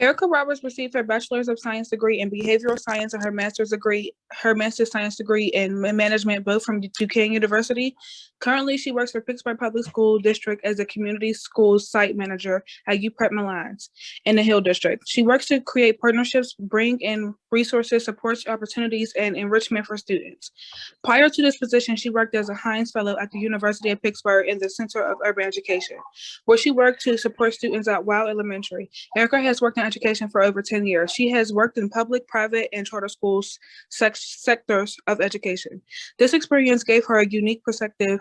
Erica Roberts received her Bachelor's of Science degree in Behavioral Science and her Master's Science degree in Management, both from Duquesne University. Currently, she works for Pittsburgh Public School District as a community schools site manager at UPrep Malines in the Hill District. She works to create partnerships, bring in resources, supports opportunities, and enrichment for students. Prior to this position, she worked as a Heinz Fellow at the University of Pittsburgh in the Center of Urban Education, where she worked to support students at Wow Elementary. Erica has worked in education for over 10 years. She has worked in public, private, and charter schools sectors of education. This experience gave her a unique perspective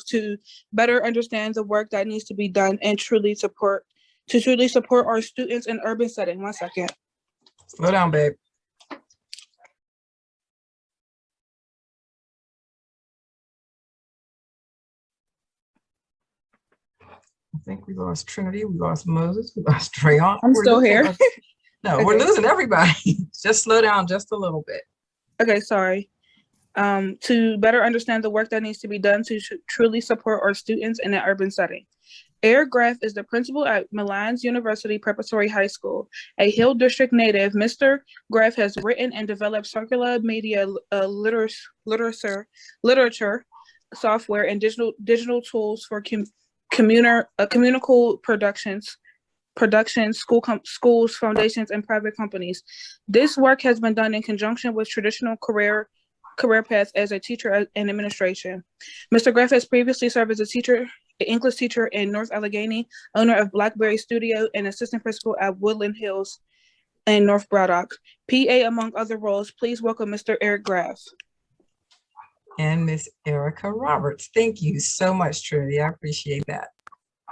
to better understand the work that needs to be done and truly support our students in urban setting. 1 second. Slow down, babe. I think we lost Trinity, we lost Moses, we lost Trayon. I'm still here. No, okay. We're losing everybody. Just slow down just a little bit. Okay, sorry. To better understand the work that needs to be done to truly support our students in an urban setting. Eric Graf is the principal at Malines University Preparatory High School. A Hill District native, Mr. Graf has written and developed circular media literature, software, and digital tools for communical productions, schools, foundations, and private companies. This work has been done in conjunction with traditional career paths as a teacher and administration. Mr. Graf has previously served as an English teacher in North Allegheny, owner of Blackberry Studio, and assistant principal at Woodland Hills in North Braddock. PA among other roles. Please welcome Mr. Eric Graf. And Miss Erica Roberts. Thank you so much, Trinity. I appreciate that.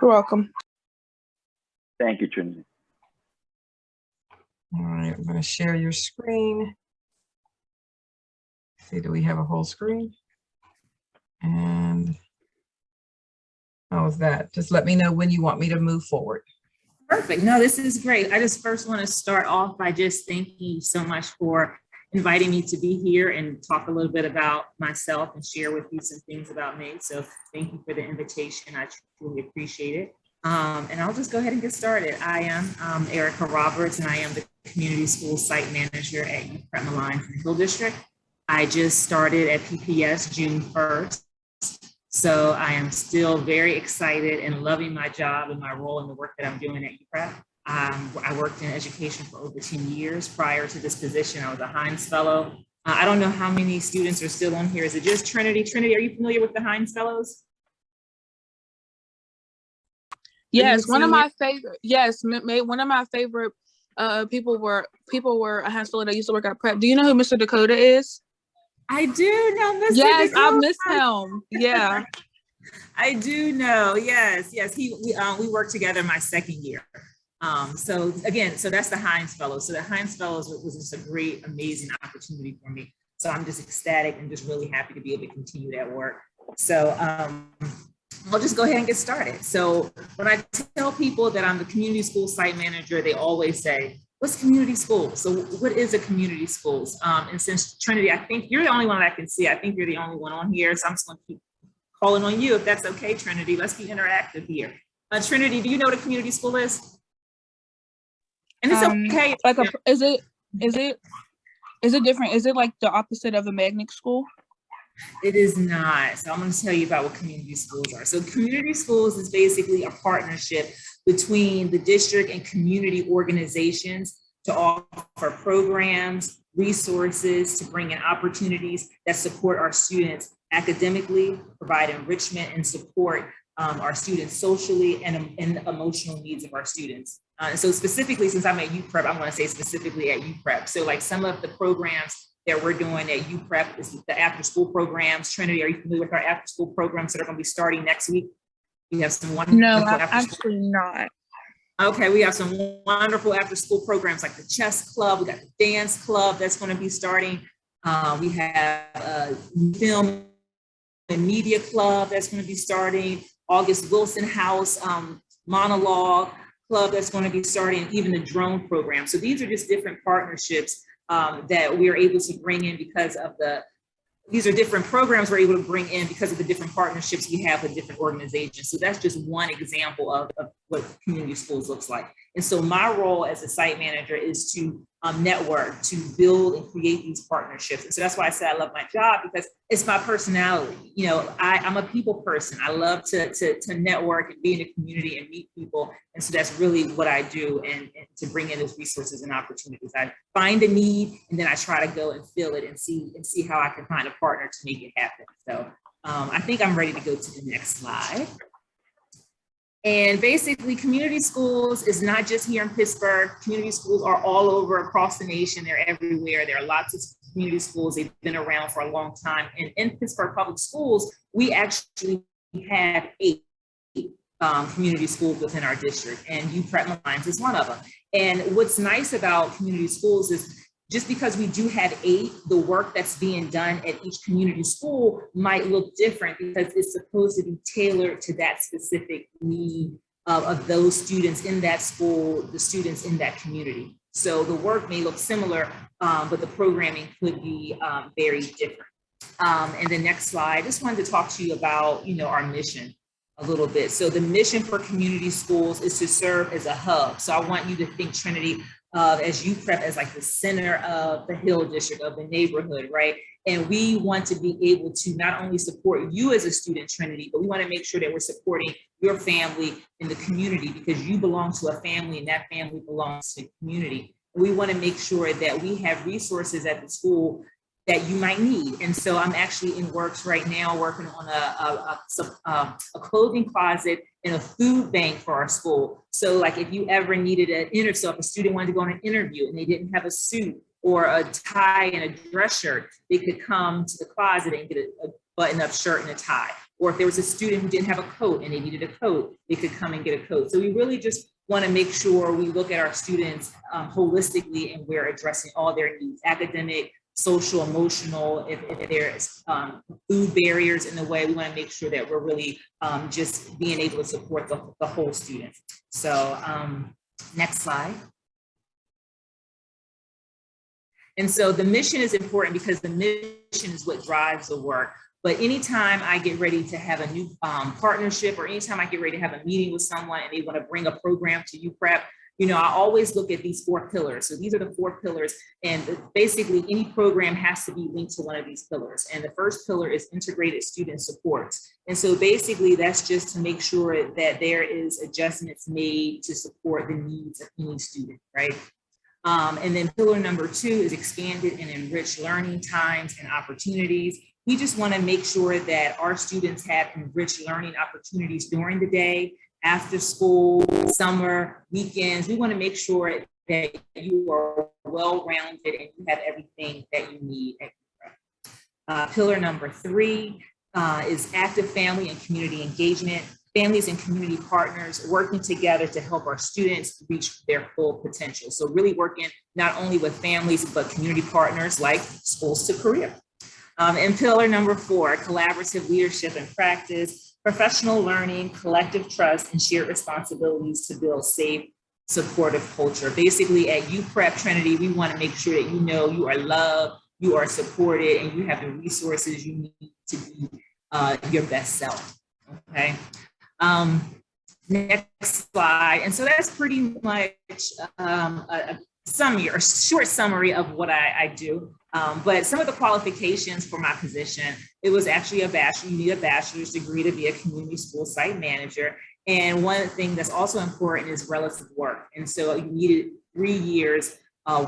You're welcome. Thank you, Trinity. All right, I'm going to share your screen. See, do we have a whole screen? And how is that? Just let me know when you want me to move forward. Perfect. No, this is great. I just first want to start off by just thanking you so much for inviting me to be here and talk a little bit about myself and share with you some things about me. So thank you for the invitation. I truly appreciate it. And I'll just go ahead and get started. I am Erica Roberts, and I am the Community School Site Manager at UPrep Malines in the Hill District. I just started at PPS June 1st. So I am still very excited and loving my job and my role in the work that I'm doing at UPrep. I worked in education for over 10 years. Prior to this position, I was a Heinz Fellow. I don't know how many students are still on here. Is it just Trinity? Trinity, are you familiar with the Heinz Fellows? Yes, one of my favorite. Yes, one of my favorite people were a Heinz Fellow that used to work at Prep. Do you know who Mr. Dakota is? I do know Mr. Yes, Dakota. I miss him. Yeah, I do know. Yes. We worked together my second year. So that's the Heinz Fellows. So the Heinz Fellows was just a great, amazing opportunity for me. So I'm just ecstatic and just really happy to be able to continue that work. So I'll just go ahead and get started. So when I tell people that I'm the community school site manager, they always say, what's community school? So what is a community schools? And since Trinity, I think you're the only one that I can see. I think you're the only one on here. So I'm just gonna keep calling on you if that's okay, Trinity. Let's be interactive here. Trinity, do you know what a community school is? And it's okay. Like is it different? Is it like the opposite of a magnet school? It is not. So I'm going to tell you about what community schools are. So community schools is basically a partnership between the district and community organizations to offer programs, resources, to bring in opportunities that support our students academically, provide enrichment and support our students socially and emotional needs of our students. So specifically, since I'm at UPrep, I'm going to say specifically at UPrep. So like some of the programs that we're doing at UPrep is the after school programs. Trinity, are you familiar with our after school programs that are going to be starting next week? We have some wonderful actually not. Okay, we have some wonderful after school programs like the chess club. We got the dance club that's going to be starting. We have a film and media club that's going to be starting. August Wilson House monologue club that's going to be starting, and even the drone program. So these are just different partnerships that we are able to bring in because of the these are different programs we're able to bring in because of the different partnerships we have with different organizations. So that's just one example of what community schools looks like. And so my role as a site manager is to network, to build and create these partnerships. And so that's why I said I love my job, because it's my personality. You know, I'm a people person. I love to network and be in the community and meet people. And so that's really what I do, and to bring in those resources and opportunities. I find a need, and then I try to go and fill it and see how I can find a partner to make it happen. So I think I'm ready to go to the next slide. And basically, community schools is not just here in Pittsburgh. Community schools are all over across the nation. They're everywhere. There are lots of community schools. They've been around for a long time. And in Pittsburgh Public Schools, we actually have 8 community schools within our district, and UPrep Lines is one of them. And what's nice about community schools is just because we do have 8, the work that's being done at each community school might look different because it's supposed to be tailored to that specific need of those students in that school, the students in that community. So the work may look similar, but the programming could be very different. And the next slide, I just wanted to talk to you about, our mission a little bit. So the mission for community schools is to serve as a hub. So I want you to think Trinity as UPrep as like the center of the Hill District, of the neighborhood, right? And we want to be able to not only support you as a student, Trinity, but we want to make sure that we're supporting your family in the community, because you belong to a family and that family belongs to the community. And we want to make sure that we have resources at the school that you might need. And so I'm actually in works right now working on a clothing closet and a food bank for our school. So like if you ever needed an interview, so if a student wanted to go on an interview and they didn't have a suit or a tie and a dress shirt, they could come to the closet and get a button-up shirt and a tie. Or if there was a student who didn't have a coat and they needed a coat, they could come and get a coat. So we really just want to make sure we look at our students holistically, and we're addressing all their needs: academic, social, emotional. If there's food barriers in the way, we want to make sure that we're really just being able to support the whole student. So next slide. And so the mission is important because the mission is what drives the work. But anytime I get ready to have a new partnership, or anytime I get ready to have a meeting with someone and they want to bring a program to UPrep, I always look at these 4 pillars. So these are the 4 pillars, and basically any program has to be linked to one of these pillars. And the first pillar is integrated student support. And so basically that's just to make sure that there is adjustments made to support the needs of any student, right? And then pillar number 2 is expanded and enriched learning times and opportunities. We just want to make sure that our students have enriched learning opportunities during the day, after school, summer, weekends. We want to make sure that you are well-rounded and you have everything that you need. Pillar number 3 is active family and community engagement. Families and community partners working together to help our students reach their full potential. So really working not only with families, but community partners like Schools to Career. And pillar number 4, collaborative leadership and practice, professional learning, collective trust, and shared responsibilities to build safe, supportive culture. Basically at UPrep Trinity, we want to make sure that you are loved, you are supported, and you have the resources you need to be your best self, okay? Next slide. And so that's pretty much a summary, or short summary of what I do. But some of the qualifications for my position, it was actually a bachelor. You need a bachelor's degree to be a community school site manager. And one thing that's also important is relative work. And so you needed 3 years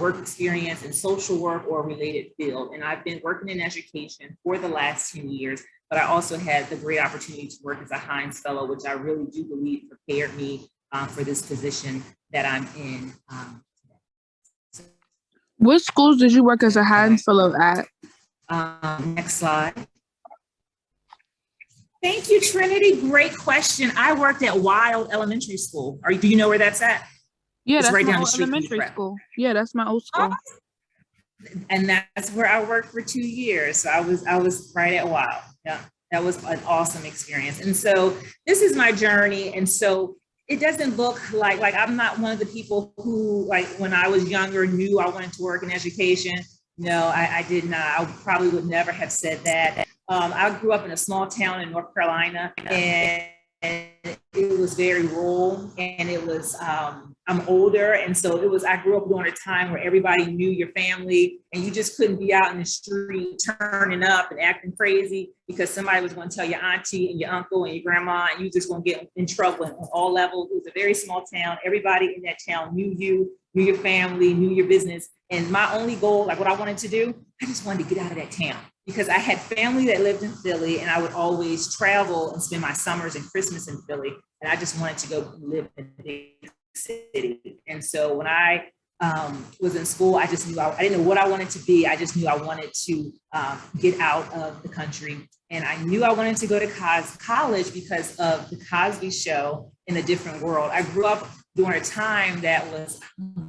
work experience in social work or related field. And I've been working in education for the last 10 years, but I also had the great opportunity to work as a Heinz Fellow, which I really do believe prepared me for this position that I'm in. What schools did you work as a Heinz Fellow at? Next slide. Thank you, Trinity. Great question. I worked at Wild Elementary School. Do you know where that's at? Yeah, it's that's right my down the old street from elementary UPrep. school. Yeah, that's my old school. And that's where I worked for 2 years. So I was right at Wild. Yeah, that was an awesome experience. And so this is my journey. And so it doesn't look like I'm not one of the people who, like, when I was younger, knew I wanted to work in education, No, I did not. I probably would never have said that. I grew up in a small town in North Carolina, and it was very rural, and it was, I'm older. And so I grew up during a time where everybody knew your family, and you just couldn't be out in the street turning up and acting crazy because somebody was going to tell your auntie and your uncle and your grandma, and you just going to get in trouble on all levels. It was a very small town. Everybody in that town knew you, knew your family, knew your business. And my only goal, like what I wanted to do, I just wanted to get out of that town because I had family that lived in Philly, and I would always travel and spend my summers and Christmas in Philly. And I just wanted to go live in a big city. And so when I was in school, I just knew I didn't know what I wanted to be. I just knew I wanted to get out of the country. And I knew I wanted to go to college because of the Cosby Show in a different world. I grew up during a time that was,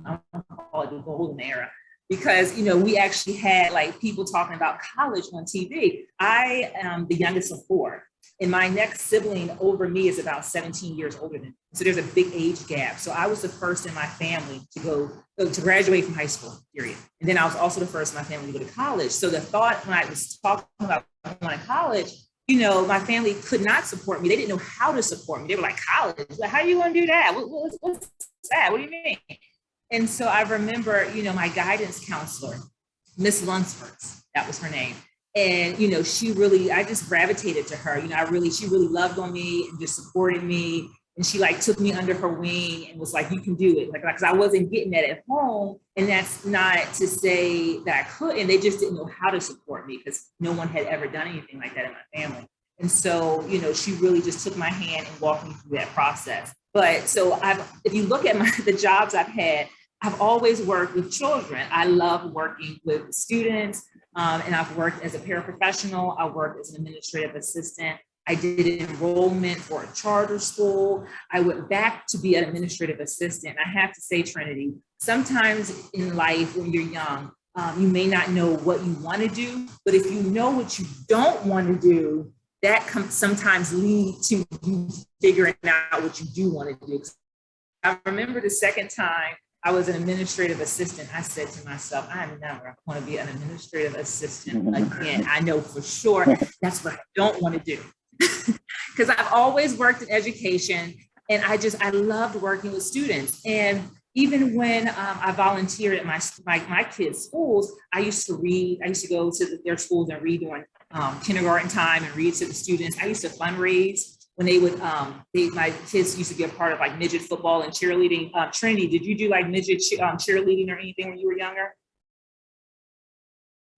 I don't call it the golden era, because, you know, we actually had like people talking about college on TV. I am the youngest of four, and my next sibling over me is about 17 years older than me. So there's a big age gap. So I was the first in my family to graduate from high school, period. And then I was also the first in my family to go to college. So the thought when I was talking about going to college, you know, my family could not support me. They didn't know how to support me. They were like, college? Like, how are you going to do that? What's that? What do you mean? And so I remember, you know, my guidance counselor, Miss Lunsford, that was her name. And, you know, I just gravitated to her. You know, she really loved on me and just supported me. And she like took me under her wing and was like, you can do it. Like, cause I wasn't getting that at home. And that's not to say that I couldn't, they just didn't know how to support me because no one had ever done anything like that in my family. And so, you know, she really just took my hand and walked me through that process. But so if you look at the jobs I've had, I've always worked with children. I love working with students, and I've worked as a paraprofessional. I worked as an administrative assistant. I did enrollment for a charter school. I went back to be an administrative assistant. I have to say, Trinity, sometimes in life when you're young, you may not know what you want to do, but if you know what you don't want to do, that sometimes lead to you figuring out what you do want to do. I remember the second time I was an administrative assistant, I said to myself, I never want to be an administrative assistant again. I know for sure that's what I don't want to do. Because I've always worked in education, and I loved working with students. And even when I volunteered at my kids' schools, I used to read. I used to go to their schools and read during kindergarten time and read to the students. I used to fundraise when they would. My kids used to be a part of like midget football and cheerleading. Trinity, did you do like midget cheerleading or anything when you were younger?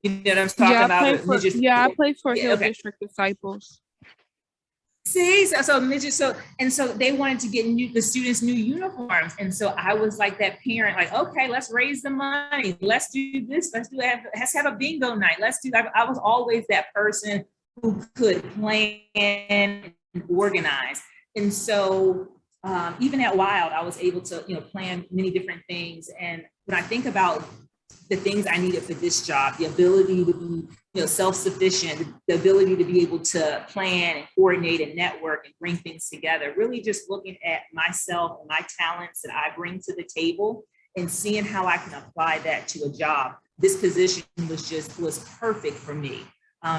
You know what I'm talking about? I played for Hill District Disciples. See, so midget, so they wanted to get the students new uniforms. And so I was like that parent, like, okay, let's raise the money. Let's do this. Let's have a bingo night. I was always that person who could plan and organize. And so even at Wild, I was able to, plan many different things. And when I think about the things I needed for this job, the ability to be, self-sufficient, the ability to be able to plan and coordinate and network and bring things together, really just looking at myself and my talents that I bring to the table and seeing how I can apply that to a job. This position was perfect for me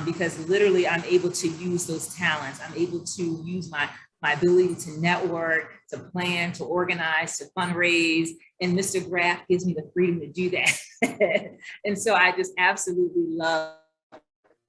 because literally I'm able to use those talents. I'm able to use my ability to network, to plan, to organize, to fundraise. And Mr. Graf gives me the freedom to do that. And so I just absolutely love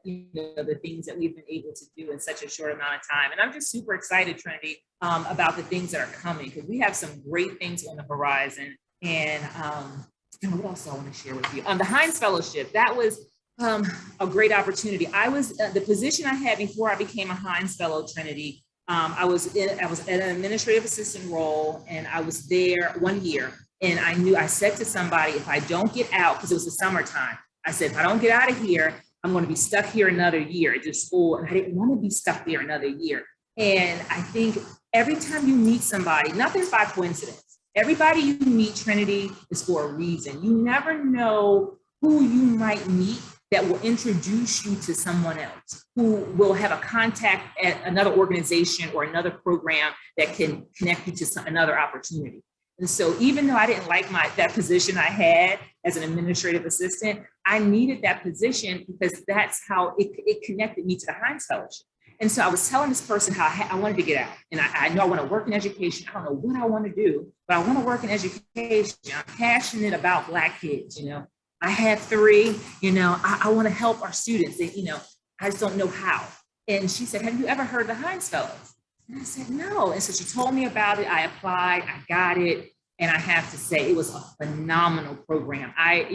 the things that we've been able to do in such a short amount of time. And I'm just super excited, Trinity, about the things that are coming, because we have some great things on the horizon. And what else do I want to share with you? The Heinz Fellowship, that was a great opportunity. I was the position I had before I became a Heinz Fellow, Trinity. I was at an administrative assistant role, and I was there 1 year. And I said to somebody, if I don't get out, because it was the summertime, I said, if I don't get out of here, I'm going to be stuck here another year at this school. And I didn't want to be stuck there another year. And I think every time you meet somebody, nothing's by coincidence. Everybody you meet, Trinity, is for a reason. You never know who you might meet that will introduce you to someone else, who will have a contact at another organization or another program that can connect you to another opportunity. And so even though I didn't like that position I had as an administrative assistant, I needed that position because that's how it connected me to the Heinz Fellowship. And so I was telling this person how I wanted to get out. And I know I want to work in education. I don't know what I want to do, but I want to work in education. I'm passionate about Black kids, you know. I have 3, you know, I want to help our students. And, you know, I just don't know how. And she said, have you ever heard of the Heinz Fellows? And I said, no. And so she told me about it. I applied, I got it. And I have to say, it was a phenomenal program. I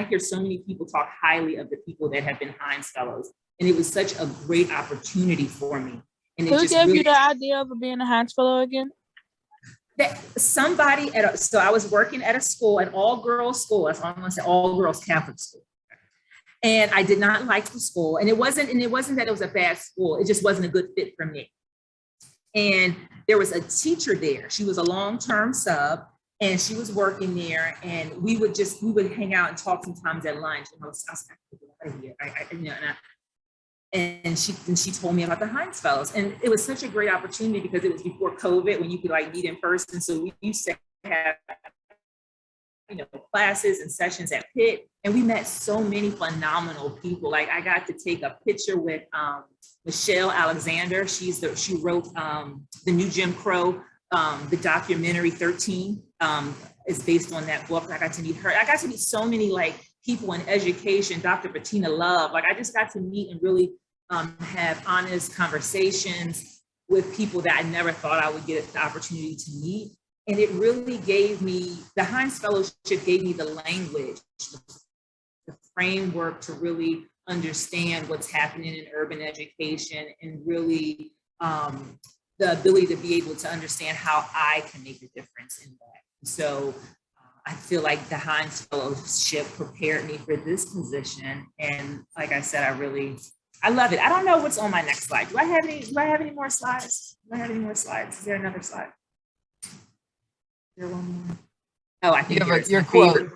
hear so many people talk highly of the people that have been Heinz Fellows. And it was such a great opportunity for me. And Who gave you the idea of being a Heinz Fellow again? That somebody so I was working at a school, an all-girls school. That's why I'm going to say all-girls Catholic school. And I did not like the school. And it wasn't that it was a bad school. It just wasn't a good fit for me. And there was a teacher there. She was a long-term sub. And she was working there, and we would hang out and talk sometimes at lunch. And I was out of here. And she told me about the Heinz Fellows, and it was such a great opportunity because it was before COVID when you could like meet in person. So we used to have, you know, classes and sessions at Pitt, and we met so many phenomenal people. Like I got to take a picture with Michelle Alexander. She wrote the new Jim Crow. The documentary 13 is based on that book. I got to meet her. I got to meet so many like people in education, Dr. Bettina Love. Like I just got to meet and really have honest conversations with people that I never thought I would get the opportunity to meet. And it really gave me, the Heinz Fellowship gave me the language, the framework to really understand what's happening in urban education and really the ability to be able to understand how I can make a difference in that. So I feel like the Heinz Fellowship prepared me for this position. And like I said, I love it. I don't know what's on my next slide. Do I have any more slides? Is there another slide? Is there one more? Oh, I think your quote.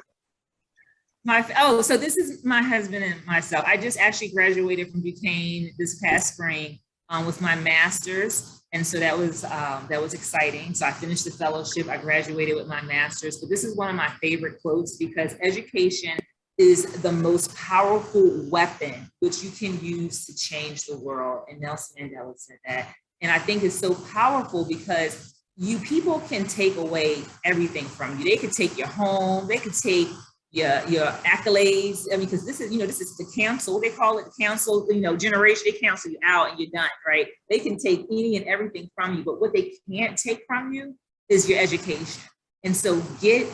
So this is my husband and myself. I just actually graduated from Duquesne this past spring with my master's. And so that was exciting. So I finished the fellowship, I graduated with my master's, but this is one of my favorite quotes because education is the most powerful weapon which you can use to change the world. And Nelson Mandela said that. And I think it's so powerful because people can take away everything from you. They could take your home, they could take your accolades. I mean, because this is the cancel, they call it the cancel, generation, they cancel you out and you're done, right? They can take any and everything from you, but what they can't take from you is your education. And so get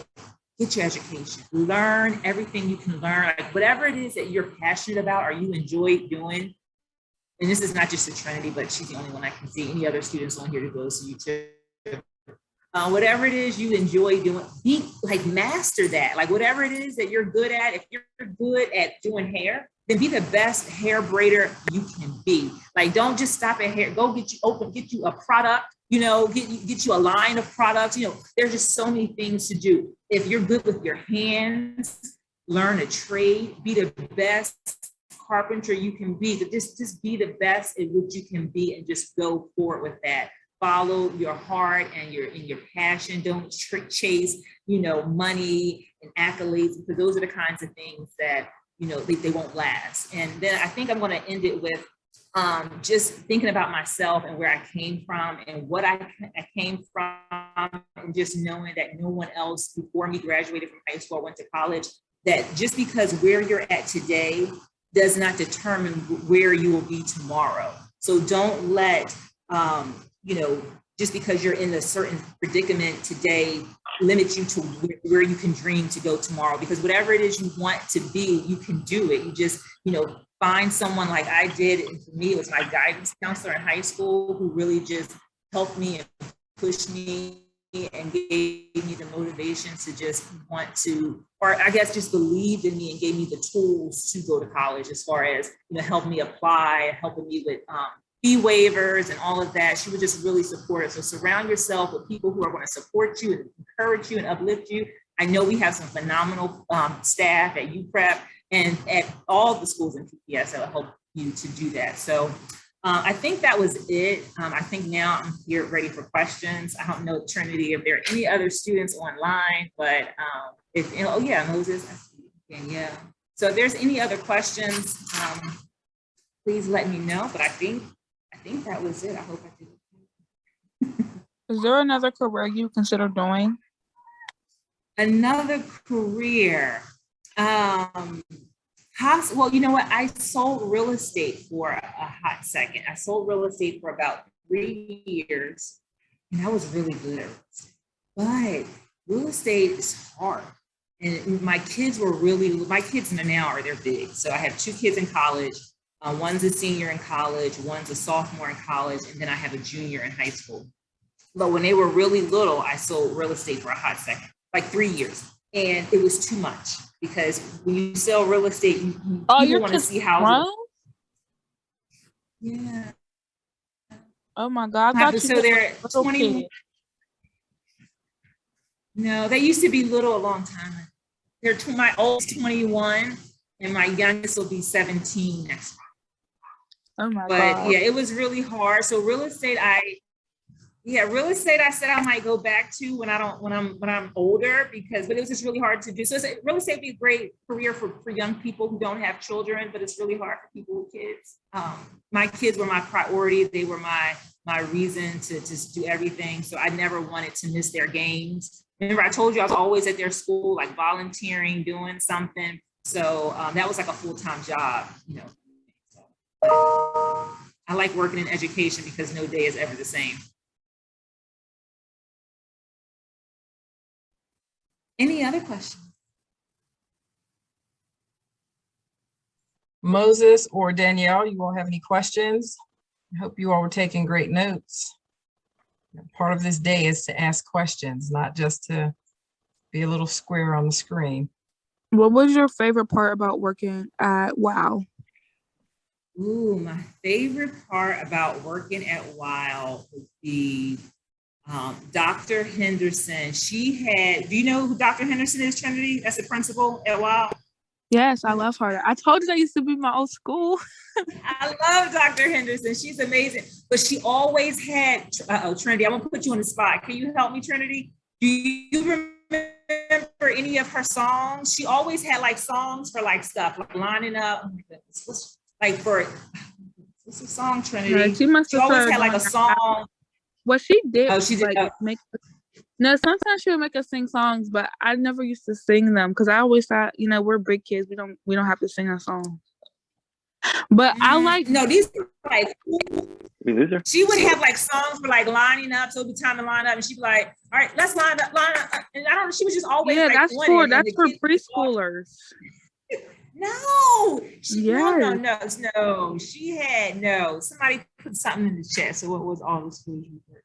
your education, learn everything you can learn, like whatever it is that you're passionate about or you enjoy doing. And this is not just a Trinity, but she's the only one I can see. Any other students on here to go to you too. Whatever it is you enjoy doing, master that. Like whatever it is that you're good at, if you're good at doing hair, then be the best hair braider you can be. Like don't just stop at hair, go get you a product, get you a line of products. There's just so many things to do. If you're good with your hands, learn a trade, be the best carpenter you can be. Just be the best at what you can be and just go forward with that. Follow your heart and your passion. Don't chase, money and accolades, because those are the kinds of things that, they won't last. And then I think I'm going to end it with just thinking about myself and where I came from and what I came from, and just knowing that no one else before me graduated from high school or went to college, that just because where you're at today does not determine where you will be tomorrow. So don't let, just because you're in a certain predicament today, limit you to where you can dream to go tomorrow. Because whatever it is you want to be, you can do it. You just, find someone like I did. And for me, it was my guidance counselor in high school who really just helped me and pushed me and gave me the motivation to just want to, or I guess just believed in me and gave me the tools to go to college, as far as, helping me apply, helping me with fee waivers and all of that. She was just really supportive. So surround yourself with people who are going to support you and encourage you and uplift you. I know we have some phenomenal staff at UPrep and at all the schools in PPS that will help you to do that. So I think that was it. I think now I'm here ready for questions. I don't know, Trinity, if there are any other students online, but Moses, I see you. Yeah. So if there's any other questions, please let me know. But I think that was it. I hope I did. Is there another career you consider doing? Another career. Well, you know what? I sold real estate for a hot second. I sold real estate for about 3 years, and I was really good at real estate. But real estate is hard. And my kids now they're big. So I have 2 kids in college. One's a senior in college, one's a sophomore in college, and then I have a junior in high school. But when they were really little, I sold real estate for a hot second, like 3 years. And it was too much because when you sell real estate, you want to see houses. Yeah. Oh my God. I thought So they're 20. No, they used to be little a long time ago. My oldest 21 and my youngest will be 17 next month. Oh my God. But yeah, it was really hard. So real estate, I said I might go back to when I'm older but it was just really hard to do. So real estate would be a great career for young people who don't have children, but it's really hard for people with kids. My kids were my priority. They were my reason to just do everything. So I never wanted to miss their games. Remember, I told you I was always at their school, like volunteering, doing something. So that was like a full-time job, you know. So, I like working in education because no day is ever the same. Any other questions? Moses or Danielle, you all have any questions? I hope you all were taking great notes. Part of this day is to ask questions, not just to be a little square on the screen. What was your favorite part about working at WOW? Ooh, my favorite part about working at WOW would be Dr. Henderson. Do you know who Dr. Henderson is, Trinity? That's the principal at WOW. Yes, I love her. I told you that used to be my old school. I love Dr. Henderson. She's amazing. But she always had, Trinity, I'm going to put you on the spot. Can you help me, Trinity? Do you remember any of her songs? She always had like songs for like stuff, like lining up. Oh my goodness. What's the song, Trinity? Yeah, she always had like a song. What she did. Oh, she did. No, sometimes she would make us sing songs, but I never used to sing them because I always thought, we're big kids. We don't have to sing a song. But I like these like she would have like songs for like lining up, so it'd be time to line up, and she'd be like, "All right, let's line up." And I don't know, she was just always that's for preschoolers. No, she had somebody put something in the chat. So what was all the schools you worked?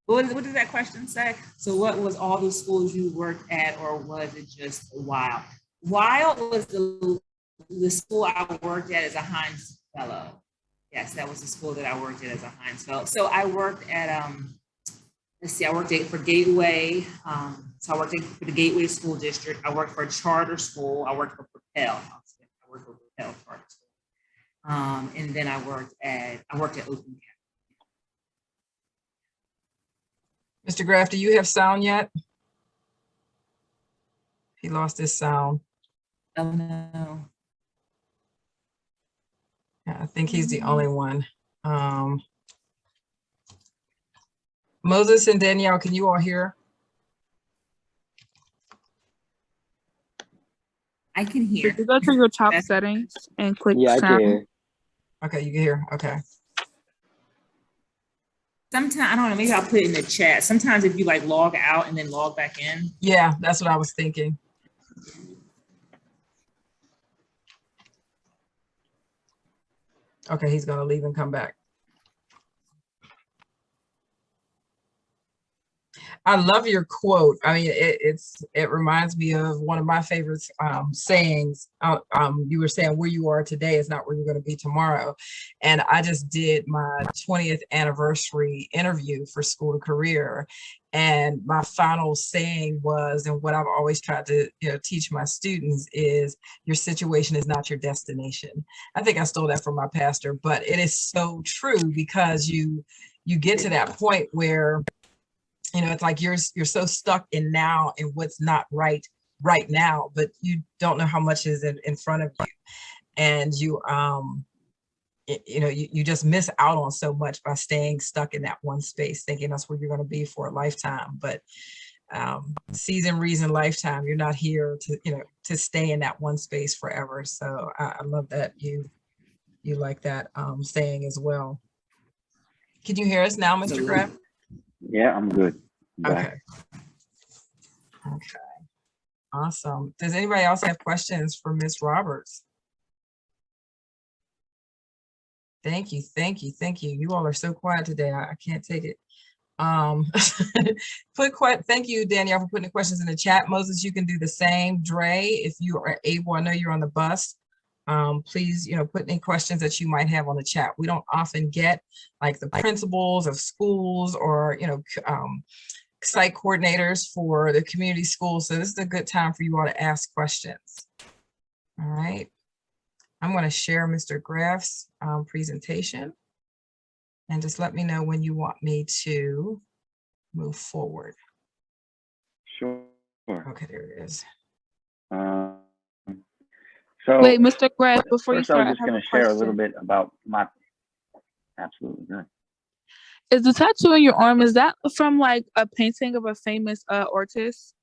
What did that question say? So what was all the schools you worked at, or was it just WOW? WOW was the school I worked at as a Heinz Fellow. Yes, that was the school that I worked at as a Heinz Fellow. So I worked at, I worked for Gateway. So I worked for the Gateway School District. I worked for a charter school. I worked for Propel. I worked for Propel Charter School. And then I worked at Open Cap. Mr. Graf, do you have sound yet? He lost his sound. Oh no. Yeah, I think he's the only one. Moses and Danielle, can you all hear? I can hear. If you go to your top settings and click Yeah, I can sound. hear. Okay, you can hear. Okay. Sometimes, I don't know, maybe I'll put it in the chat. Sometimes if you like log out and then log back in. Yeah, that's what I was thinking. Okay, he's gonna leave and come back. I love your quote. I mean, it reminds me of one of my favorite sayings. You were saying where you are today is not where you're going to be tomorrow. And I just did my 20th anniversary interview for School to Career. And my final saying was, and what I've always tried to teach my students is, your situation is not your destination. I think I stole that from my pastor, but it is so true, because you get to that point where it's like you're so stuck in now and what's not right right now, but you don't know how much is in front of you. And you, you just miss out on so much by staying stuck in that one space, thinking that's where you're going to be for a lifetime. But season, reason, lifetime, you're not here to stay in that one space forever. So I love that you like that saying as well. Can you hear us now, Mr. Graf? Yeah, I'm good. Okay. Okay. Awesome. Does anybody else have questions for Ms. Roberts? Thank you. Thank you. Thank you. You all are so quiet today. I can't take it. Thank you, Danielle, for putting the questions in the chat. Moses, you can do the same. Dre, if you are able, I know you're on the bus. Please, put any questions that you might have on the chat. We don't often get like the principals of schools or, site coordinators for the community schools. So this is a good time for you all to ask questions. All right. I'm going to share Mr. Graf's presentation, and just let me know when you want me to move forward. Sure. Okay, there it is. So Wait, Mr. Graf, before you first I start, was just I have going a to share a little question. bit about my, absolutely good. Is the tattoo on your arm, is that from like a painting of a famous artist?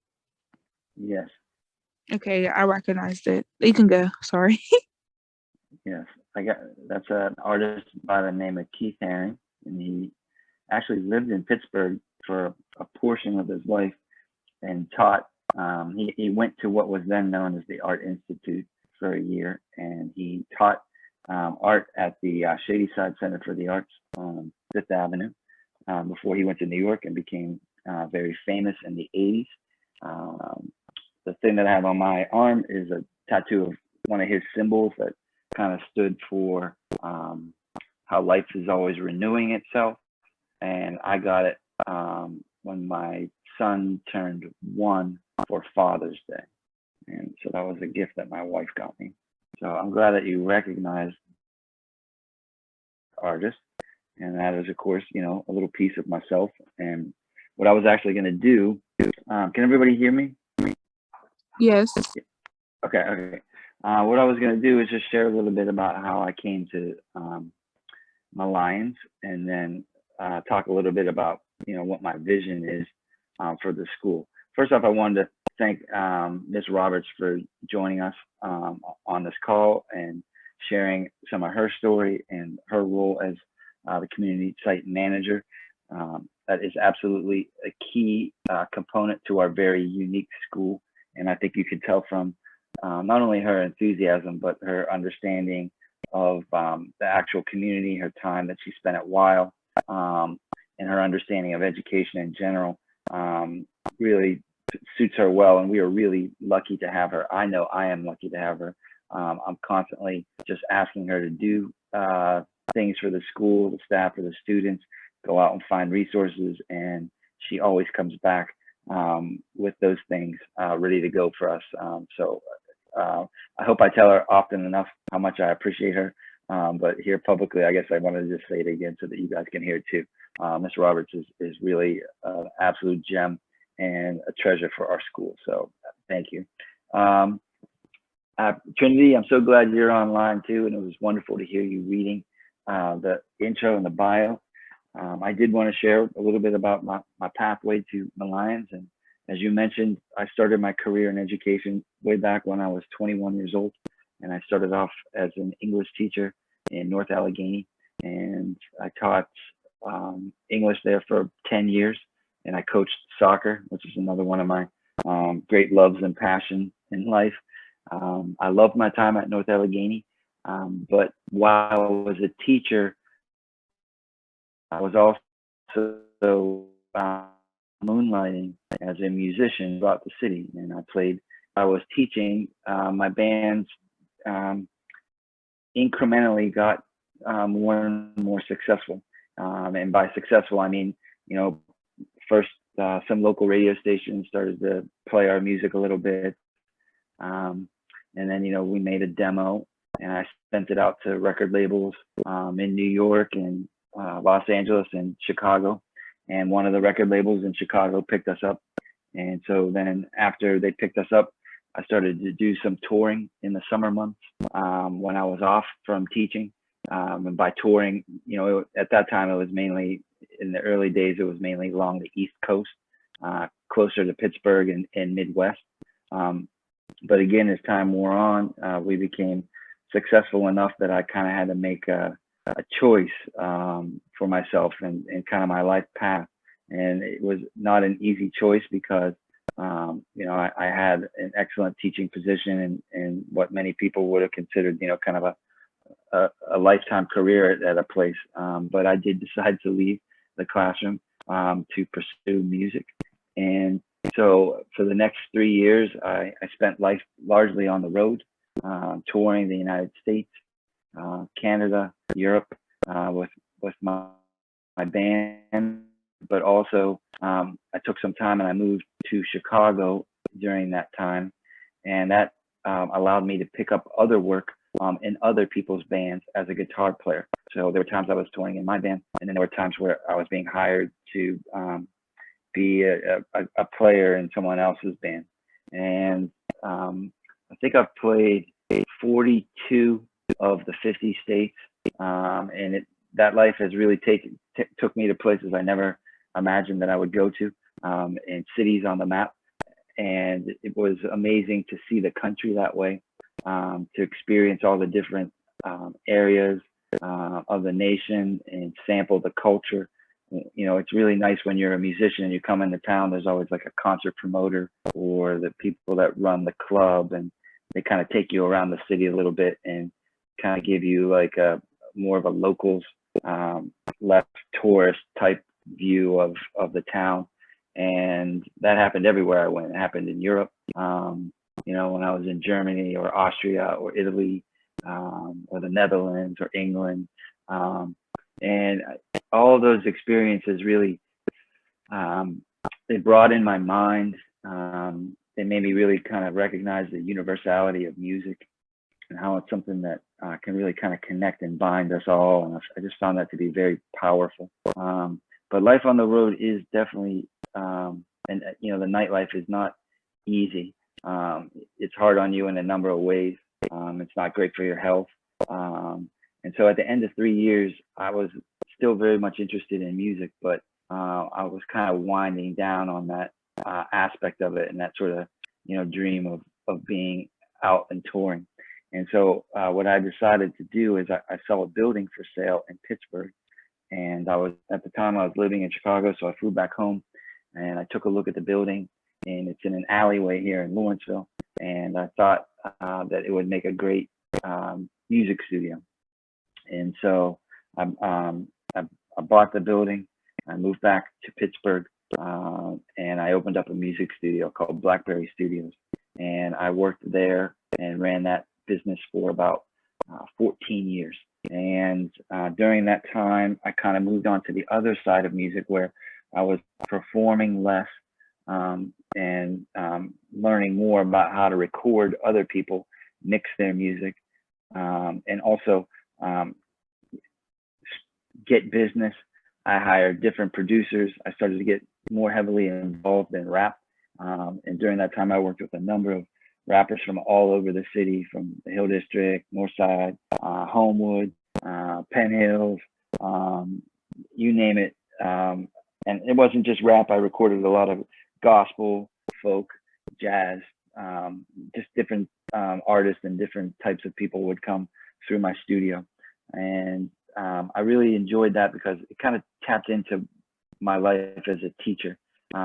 Yes, Okay, I recognized it. You can go. Sorry. yes. That's an artist by the name of Keith Haring, and he actually lived in Pittsburgh for a portion of his life and taught. He went to what was then known as the Art Institute for a year, and he taught art at the Shadyside Center for the Arts on Fifth Avenue before he went to New York and became very famous in the 80s. The thing that I have on my arm is a tattoo of one of his symbols that kind of stood for how life is always renewing itself. And I got it when my son turned 1 for Father's Day. And so that was a gift that my wife got me. So I'm glad that you recognize artists. And that is, of course, a little piece of myself. And what I was actually going to do, can everybody hear me? Yes. Okay. What I was going to do is just share a little bit about how I came to my Lions, and then talk a little bit about, what my vision is for the school. First off, I wanted to thank Ms. Roberts for joining us on this call and sharing some of her story and her role as the community site manager. That is absolutely a key component to our very unique school. And I think you could tell from not only her enthusiasm, but her understanding of the actual community, her time that she spent at Weil, and her understanding of education in general really suits her well. And we are really lucky to have her. I know I am lucky to have her. I'm constantly just asking her to do things for the school, the staff, for the students, go out and find resources. And she always comes back with those things ready to go for us. So I hope I tell her often enough how much I appreciate her. But here publicly, I guess I wanted to just say it again so that you guys can hear it too. Ms. Roberts is really an absolute gem and a treasure for our school. So thank you. Trinity, I'm so glad you're online too. And it was wonderful to hear you reading the intro and the bio. I did want to share a little bit about my pathway to the Lions. And as you mentioned, I started my career in education way back when I was 21 years old. And I started off as an English teacher in North Allegheny. And I taught English there for 10 years. And I coached soccer, which is another one of my great loves and passion in life. I loved my time at North Allegheny. But while I was a teacher, I was also moonlighting as a musician throughout the city. And I was teaching, my bands incrementally got more and more successful. And by successful, I mean, first some local radio stations started to play our music a little bit. And then, we made a demo and I sent it out to record labels in New York and Los Angeles and Chicago. And one of the record labels in Chicago picked us up. And so then after they picked us up, I started to do some touring in the summer months when I was off from teaching. And by touring, at that time, it was mainly, in the early days, it was mainly along the East Coast, closer to Pittsburgh and Midwest. But again, as time wore on, we became successful enough that I kind of had to make a choice for myself and kind of my life path. And it was not an easy choice because, I had an excellent teaching position and what many people would have considered, kind of a lifetime career at a place. But I did decide to leave the classroom to pursue music. And so for the next 3 years, I spent life largely on the road, touring the United States, Canada, Europe, with my band. But also, I took some time and I moved to Chicago during that time, and that allowed me to pick up other work in other people's bands as a guitar player. So there were times I was touring in my band, and then there were times where I was being hired to be a player in someone else's band. And I think I've played 42 of the 50 states, and that life has really took me to places I never imagined that I would go to, and cities on the map. And it was amazing to see the country that way, to experience all the different areas of the nation and sample the culture. It's really nice when you're a musician and you come into town, there's always like a concert promoter or the people that run the club, and they kind of take you around the city a little bit and kind of give you like more of a locals, less tourist type view of the town. And that happened everywhere I went. It happened in Europe, when I was in Germany or Austria or Italy, or the Netherlands or England. And all of those experiences really, they broadened my mind. They made me really kind of recognize the universality of music and how it's something that can really kind of connect and bind us all. And I just found that to be very powerful. But life on the road is definitely, the nightlife is not easy. It's hard on you in a number of ways. It's not great for your health. And so at the end of 3 years, I was still very much interested in music, but I was kind of winding down on that aspect of it and that sort of, dream of being out and touring. And so what I decided to do is I saw a building for sale in Pittsburgh. And at the time I was living in Chicago, so I flew back home and I took a look at the building, and it's in an alleyway here in Lawrenceville. And I thought that it would make a great music studio. And so I bought the building, I moved back to Pittsburgh, and I opened up a music studio called Blackberry Studios. And I worked there and ran that business for about 14 years. And during that time, I kind of moved on to the other side of music where I was performing less, and learning more about how to record other people, mix their music, and also get business. I hired different producers. I started to get more heavily involved in rap. And during that time, I worked with a number of rappers from all over the city, from the Hill District, Northside, Homewood, Penn Hills, you name it. And it wasn't just rap. I recorded a lot of gospel, folk, jazz, just different artists and different types of people would come through my studio. And I really enjoyed that because it kind of tapped into my life as a teacher,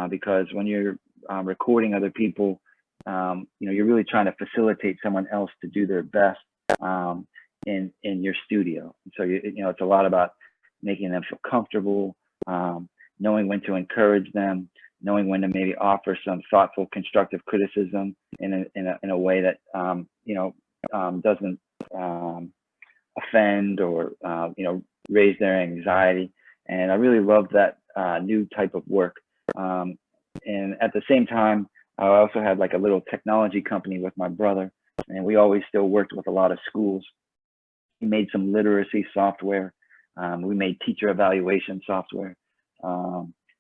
because when you're recording other people, you're really trying to facilitate someone else to do their best in your studio. So it's a lot about making them feel comfortable, knowing when to encourage them, knowing when to maybe offer some thoughtful, constructive criticism in a way that doesn't offend or raise their anxiety. And I really loved that new type of work. And at the same time, I also had like a little technology company with my brother, and we always still worked with a lot of schools. We made some literacy software. We made teacher evaluation software.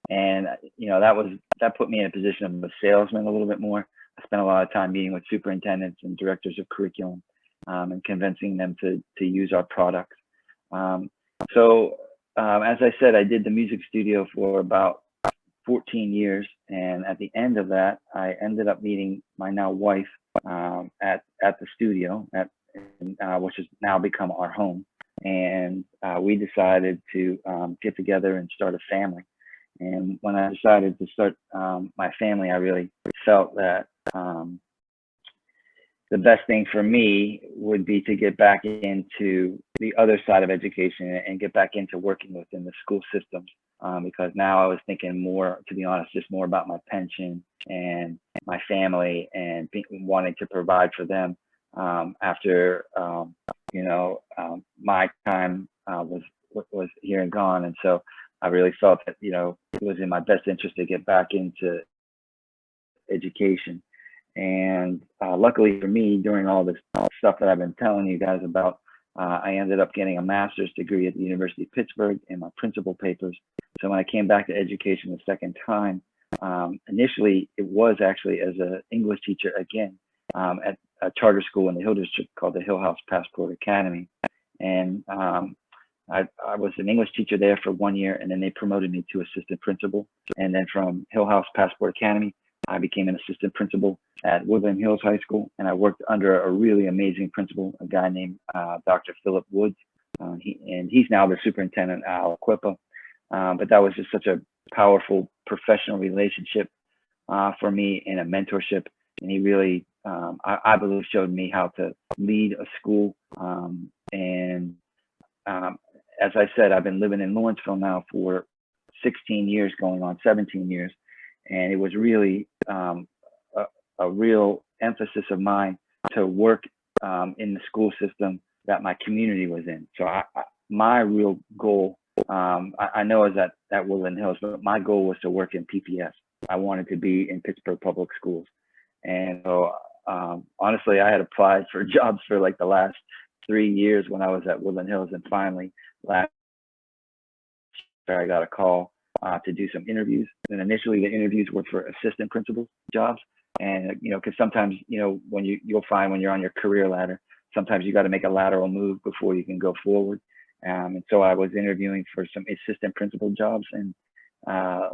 And that put me in a position of a salesman a little bit more, I spent a lot of time meeting with superintendents and directors of curriculum and convincing them to use our products. As I said, I did the music studio for about 14 years, and at the end of that, I ended up meeting my now wife at the studio, which has now become our home. And we decided to get together and start a family. And when I decided to start my family, I really felt that the best thing for me would be to get back into the other side of education and get back into working within the school systems, because now I was thinking more, to be honest, just more about my pension and my family and wanting to provide for them after my time was here and gone. And so I really felt that it was in my best interest to get back into education. And luckily for me, during all this stuff that I've been telling you guys about, I ended up getting a master's degree at the University of Pittsburgh in my principal papers. So when I came back to education the second time, initially it was actually as an English teacher again at a charter school in the Hill District called the Hill House Passport Academy. And I was an English teacher there for 1 year, and then they promoted me to assistant principal. And then from Hill House Passport Academy, I became an assistant principal at Woodland Hills High School, and I worked under a really amazing principal, a guy named Dr. Philip Woods. He's now the superintendent at Aliquippa. But that was just such a powerful professional relationship for me, and a mentorship. And he really, I believe, showed me how to lead a school. As I said, I've been living in Lawrenceville now for 16 years, going on 17 years. And it was really a real emphasis of mine to work in the school system that my community was in. So my real goal, I know is at Woodland Hills, but my goal was to work in PPS. I wanted to be in Pittsburgh Public Schools. And so honestly, I had applied for jobs for like the last 3 years when I was at Woodland Hills, and finally last year I got a call to do some interviews. And initially the interviews were for assistant principal jobs. And, because sometimes, when you'll find when you're on your career ladder, sometimes you got to make a lateral move before you can go forward. And so I was interviewing for some assistant principal jobs, and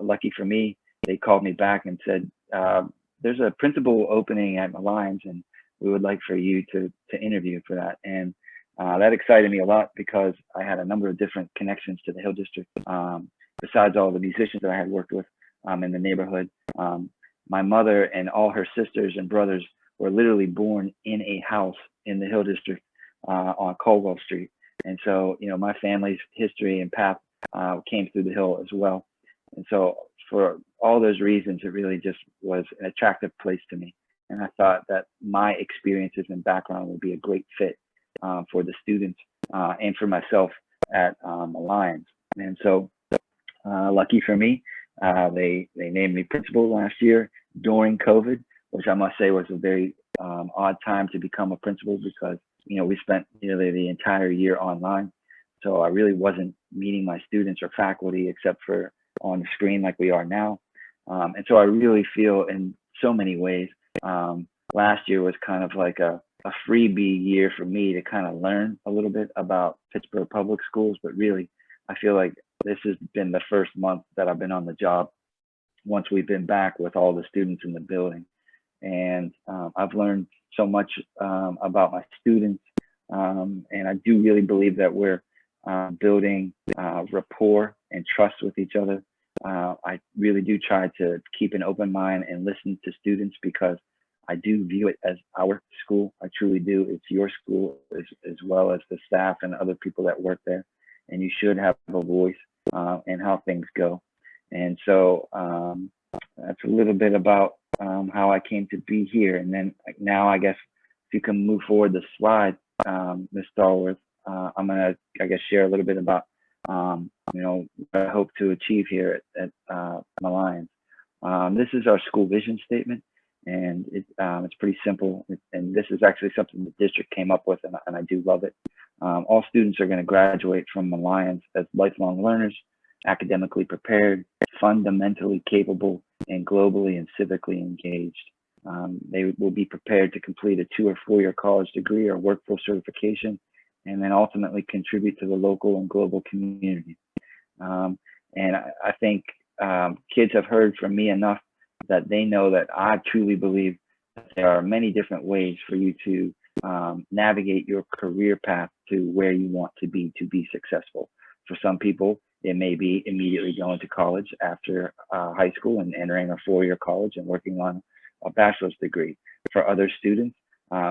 lucky for me, they called me back and said, there's a principal opening at Lions, and we would like for you to interview for that. And that excited me a lot, because I had a number of different connections to the Hill District. Besides all the musicians that I had worked with in the neighborhood, my mother and all her sisters and brothers were literally born in a house in the Hill District on Caldwell Street. And so, my family's history and path came through the Hill as well. And so for all those reasons, it really just was an attractive place to me. And I thought that my experiences and background would be a great fit for the students and for myself at the Lions. And so lucky for me, they named me principal last year during COVID, which I must say was a very odd time to become a principal, because we spent nearly the entire year online. So I really wasn't meeting my students or faculty except for on the screen like we are now. And so I really feel in so many ways, last year was kind of like a freebie year for me to kind of learn a little bit about Pittsburgh Public Schools. But really, I feel like this has been the first month that I've been on the job once we've been back with all the students in the building. And I've learned so much about my students. And I do really believe that we're building rapport and trust with each other. I really do try to keep an open mind and listen to students, because I do view it as our school. I truly do. It's your school as well as the staff and other people that work there. And you should have a voice in how things go. And so that's a little bit about how I came to be here. And then now, I guess, if you can move forward the slide, Ms. Stallworth, I'm going to, I guess, share a little bit about, what I hope to achieve here at the Lions. This is our school vision statement, and it's pretty simple. And this is actually something the district came up with, and I do love it. All students are going to graduate from the Lions as lifelong learners, academically prepared, fundamentally capable, and globally and civically engaged. They will be prepared to complete a 2 or 4 year college degree or workforce certification, and then ultimately contribute to the local and global community. And I think kids have heard from me enough that they know that I truly believe that there are many different ways for you to navigate your career path to where you want to be successful. For some people, it may be immediately going to college after high school and entering a 4-year college and working on a bachelor's degree. For other students,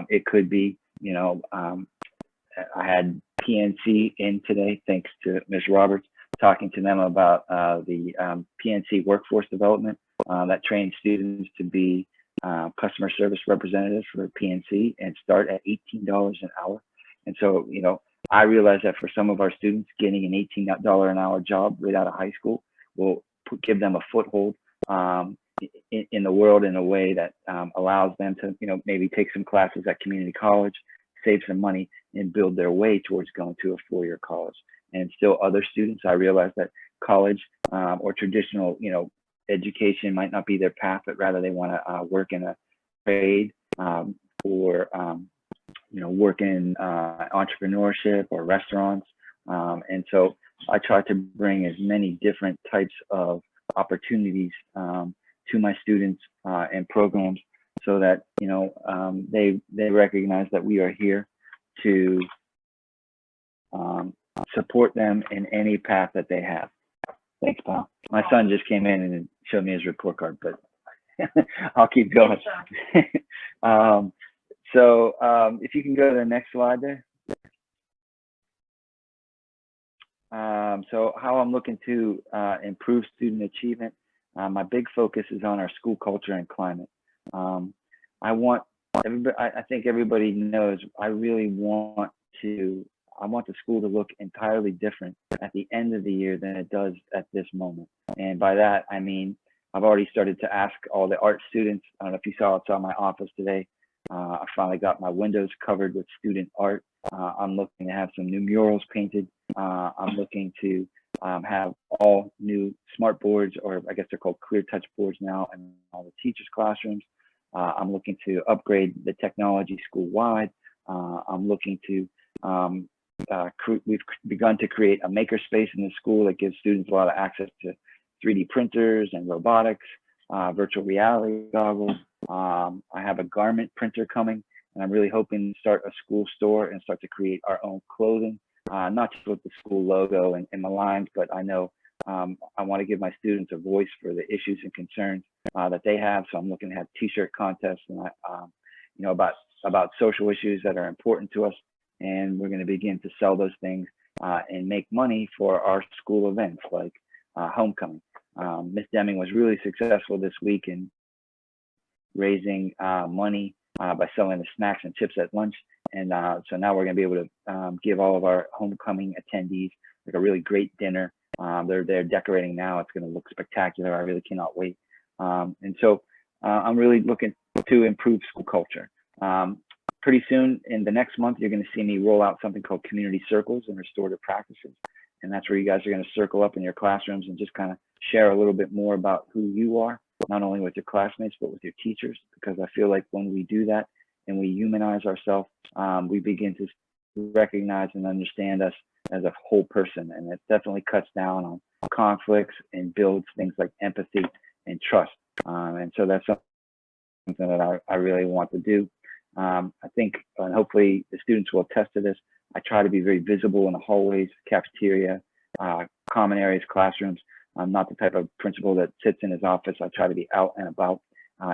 it could be, you know, I had PNC in today, thanks to Ms. Roberts, talking to them about the PNC workforce development that trains students to be customer service representatives for PNC and start at $18 an hour. And so, you know, I realize that for some of our students, getting an $18 an hour job right out of high school will give them a foothold in the world in a way that allows them to, you know, maybe take some classes at community college, save some money, and build their way towards going to a 4-year college. And still other students, I realize that college or traditional, you know, education might not be their path, but rather they want to work in a trade or, you know, work in entrepreneurship or restaurants. And so I try to bring as many different types of opportunities to my students and programs so that, you know, they recognize that we are here to support them in any path that they have. Thanks, pal. My son just came in and showed me his report card, but I'll keep going. So if you can go to the next slide there. So how I'm looking to improve student achievement. My big focus is on our school culture and climate. I want everybody, I think everybody knows, I really want the school to look entirely different at the end of the year than it does at this moment. And by that, I mean, I've already started to ask all the art students. I don't know if you saw my office today. I finally got my windows covered with student art. I'm looking to have some new murals painted. I'm looking to have all new smart boards, or I guess they're called clear touch boards now, in all the teachers' classrooms. I'm looking to upgrade the technology school-wide. I'm looking to we've begun to create a makerspace in the school that gives students a lot of access to 3D printers and robotics, virtual reality goggles. I have a garment printer coming, and I'm really hoping to start a school store and start to create our own clothing, not just with the school logo and my lines, but I know I want to give my students a voice for the issues and concerns that they have. So I'm looking to have t-shirt contests and you know, about social issues that are important to us. And we're going to begin to sell those things and make money for our school events like homecoming. Miss Deming was really successful this week in raising money by selling the snacks and chips at lunch. And so now we're going to be able to give all of our homecoming attendees like a really great dinner. They're decorating now. It's going to look spectacular. I really cannot wait. And so I'm really looking to improve school culture. Pretty soon in the next month, you're going to see me roll out something called community circles and restorative practices. And that's where you guys are going to circle up in your classrooms and just kind of share a little bit more about who you are, not only with your classmates, but with your teachers, because I feel like when we do that and we humanize ourselves, we begin to recognize and understand us as a whole person. And it definitely cuts down on conflicts and builds things like empathy and trust. And so that's something that I really want to do. I think, and hopefully the students will attest to this, I try to be very visible in the hallways, cafeteria, common areas, classrooms. I'm not the type of principal that sits in his office. I try to be out and about,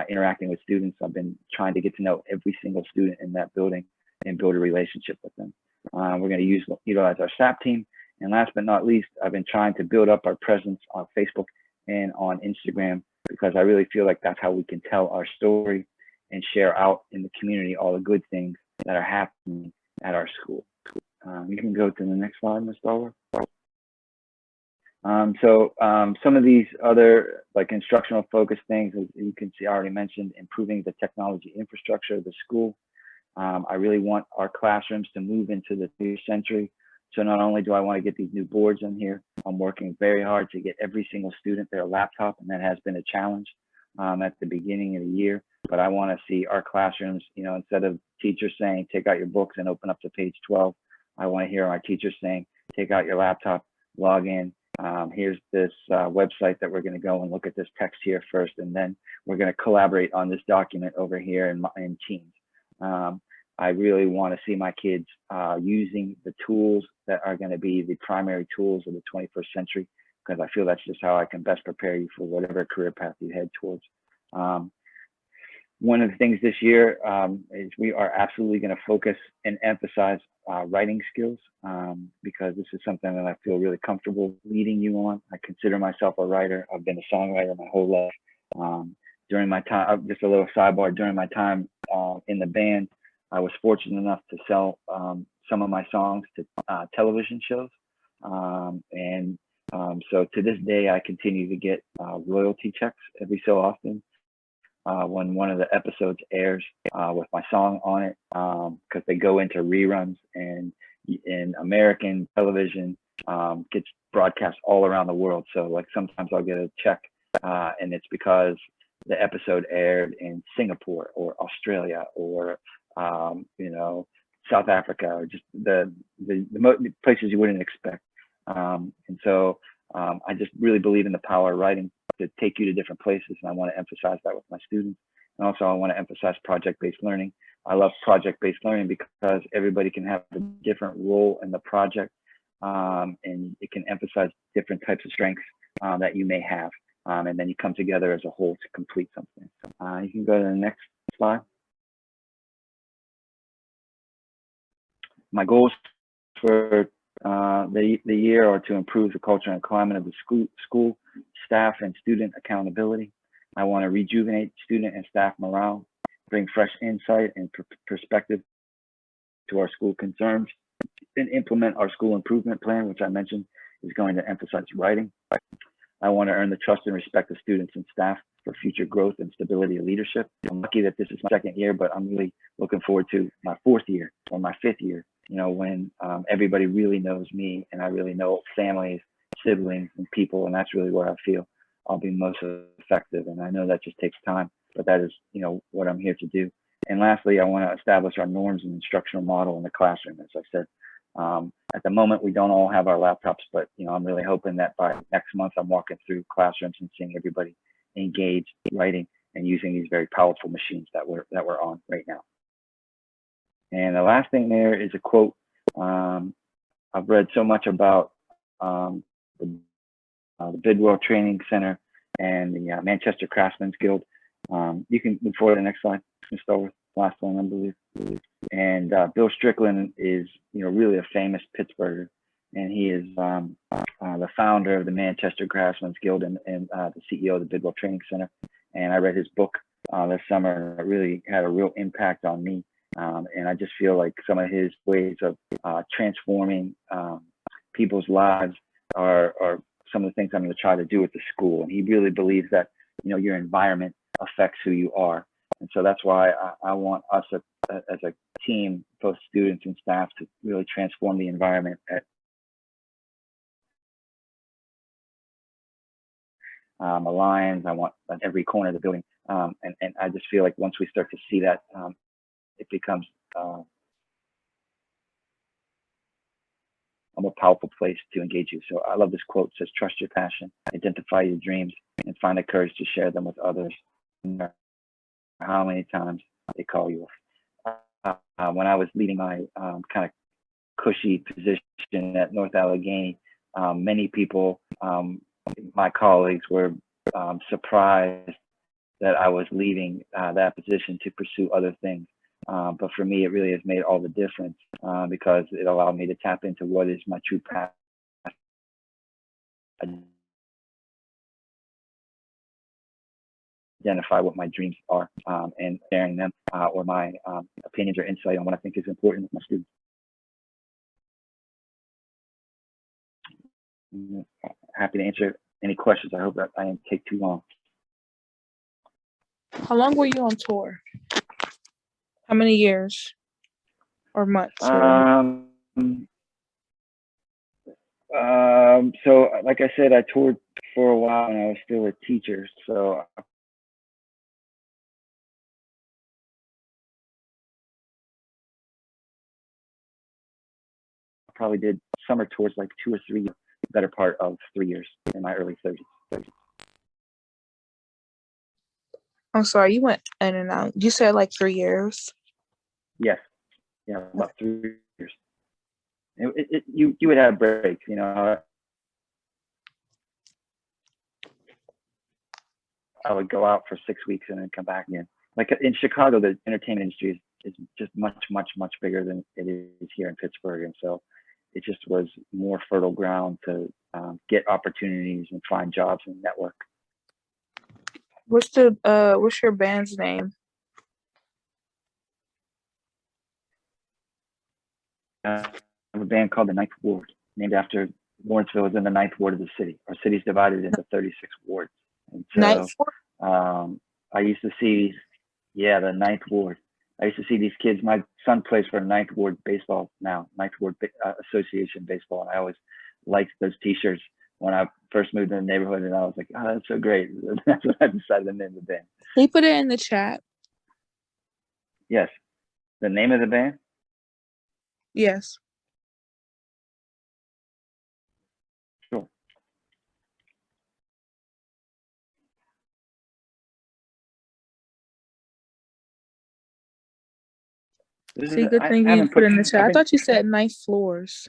interacting with students. I've been trying to get to know every single student in that building and build a relationship with them. We're going to utilize our SAP team. And last but not least, I've been trying to build up our presence on Facebook and on Instagram, because I really feel like that's how we can tell our story and share out in the community all the good things that are happening at our school. You can go to the next slide, Ms. Dollar. Some of these other like instructional focused things, as you can see, I already mentioned, improving the technology infrastructure of the school. I really want our classrooms to move into the 3rd century. So not only do I want to get these new boards in here, I'm working very hard to get every single student their laptop, and that has been a challenge. at the beginning of the year, but I want to see our classrooms, instead of teachers saying, take out your books and open up to page 12, I want to hear our teachers saying, take out your laptop, log in. Here's this website that we're going to go and look at this text here first, and then we're going to collaborate on this document over here in Teams. I really want to see my kids using the tools that are going to be the primary tools of the 21st century, because I feel that's just how I can best prepare you for whatever career path you head towards. One of the things this year is we are absolutely going to focus and emphasize writing skills, because this is something that I feel really comfortable leading you on. I consider myself a writer. I've been a songwriter my whole life. During my time, just a little sidebar, during my time in the band, I was fortunate enough to sell some of my songs to television shows. So to this day, I continue to get royalty checks every so often when one of the episodes airs with my song on it, because they go into reruns, and in American television gets broadcast all around the world. So like sometimes I'll get a check and it's because the episode aired in Singapore or Australia or South Africa, or just the places you wouldn't expect. And so I just really believe in the power of writing to take you to different places, and I want to emphasize that with my students. And also I want to emphasize project-based learning. I love project-based learning because everybody can have a different role in the project, and it can emphasize different types of strengths that you may have, and then you come together as a whole to complete something. You can go to the next slide. My goals for the year are to improve the culture and climate of the school, staff and student accountability. I want to rejuvenate student and staff morale, bring fresh insight and perspective to our school concerns, and implement our school improvement plan, which I mentioned is going to emphasize writing. I want to earn the trust and respect of students and staff for future growth and stability of leadership. I'm lucky that this is my second year, but I'm really looking forward to my fourth year or my fifth year, when everybody really knows me and I really know families, siblings, and people, and that's really where I feel I'll be most effective. And I know that just takes time, but that is, what I'm here to do. And lastly, I want to establish our norms and instructional model in the classroom. As I said, at the moment, we don't all have our laptops, but I'm really hoping that by next month, I'm walking through classrooms and seeing everybody engaged, writing, and using these very powerful machines that we're on right now. And the last thing there is a quote. I've read so much about the Bidwell Training Center and the Manchester Craftsmen's Guild. You can move forward to the next slide. Let's start with the last one, I believe. And Bill Strickland is, really a famous Pittsburgher, and he is the founder of the Manchester Craftsmen's Guild and the CEO of the Bidwell Training Center. And I read his book this summer, and it really had a real impact on me. And I just feel like some of his ways of transforming people's lives are some of the things I'm going to try to do at the school. And he really believes that, your environment affects who you are. And so that's why I want us as a team, both students and staff, to really transform the environment at Alliance. I want at every corner of the building. And I just feel like once we start to see that, it becomes a more powerful place to engage you. So I love this quote. It says, trust your passion, identify your dreams, and find the courage to share them with others. No matter how many times they call you off. When I was leading my kind of cushy position at North Allegheny, many people, my colleagues, were surprised that I was leaving that position to pursue other things. But for me, it really has made all the difference because it allowed me to tap into what is my true path. Identify what my dreams are and sharing them or my opinions or insight on what I think is important with my students. Happy to answer any questions. I hope that I didn't take too long. How long were you on tour? How many years or months? So like I said, I toured for a while and I was still a teacher. So probably did summer tours like 2 or 3, better part of 3 years in my early 30s. I'm sorry, you went in and out. You said like 3 years. Yes, yeah, about 3 years. You would have breaks, you know. I would go out for 6 weeks and then come back again. Like in Chicago, the entertainment industry is just much bigger than it is here in Pittsburgh, and so it just was more fertile ground to get opportunities and find jobs and network. What's your band's name? I have a band called the Ninth Ward, named after Lawrenceville is in the Ninth Ward of the city. Our city's divided into 36 wards. And so Ninth Ward? I used to see, the Ninth Ward. I used to see these kids. My son plays for Ninth Ward baseball now, Ninth Ward Association baseball. And I always liked those t-shirts when I first moved in the neighborhood. And I was like, oh, that's so great. That's what I decided to name the band. Can you put it in the chat? Yes. The name of the band? Yes. Sure. See, good thing you put it in the chat. I thought you said 9th floors.